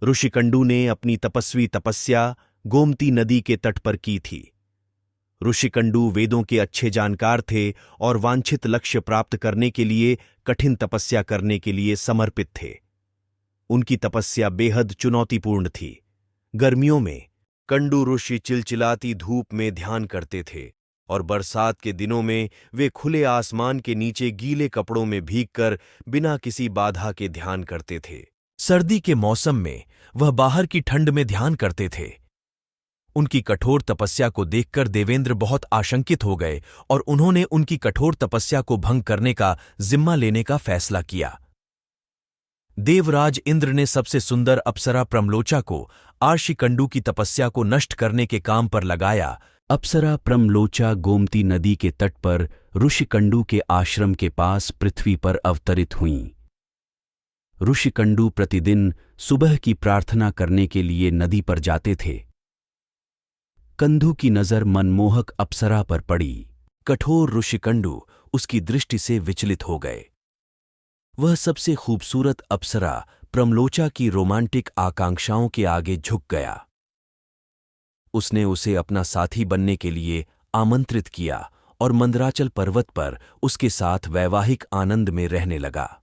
ऋषिकंडू ने अपनी तपस्वी तपस्या गोमती नदी के तट पर की थी। ऋषिकंडू वेदों के अच्छे जानकार थे और वांछित लक्ष्य प्राप्त करने के लिए कठिन तपस्या करने के लिए समर्पित थे। उनकी तपस्या बेहद चुनौतीपूर्ण थी। गर्मियों में कंडू ऋषि चिलचिलाती धूप में ध्यान करते थे और बरसात के दिनों में वे खुले आसमान के नीचे गीले कपड़ों में भीगकर बिना किसी बाधा के ध्यान करते थे। सर्दी के मौसम में वह बाहर की ठंड में ध्यान करते थे। उनकी कठोर तपस्या को देखकर देवेंद्र बहुत आशंकित हो गए और उन्होंने उनकी कठोर तपस्या को भंग करने का जिम्मा लेने का फैसला किया। देवराज इंद्र ने सबसे सुंदर अप्सरा प्रमलोचा को आर्षिकंडू की तपस्या को नष्ट करने के काम पर लगाया। अप्सरा प्रमलोचा गोमती नदी के तट पर ऋषिकंडू के आश्रम के पास पृथ्वी पर अवतरित हुईं। ऋषिकंडू प्रतिदिन सुबह की प्रार्थना करने के लिए नदी पर जाते थे। कंधु की नजर मनमोहक अप्सरा पर पड़ी। कठोर ऋषिकंडू उसकी दृष्टि से विचलित हो गए। वह सबसे खूबसूरत अप्सरा प्रमलोचा की रोमांटिक आकांक्षाओं के आगे झुक गया। उसने उसे अपना साथी बनने के लिए आमंत्रित किया और मंदराचल पर्वत पर उसके साथ वैवाहिक आनंद में रहने लगा।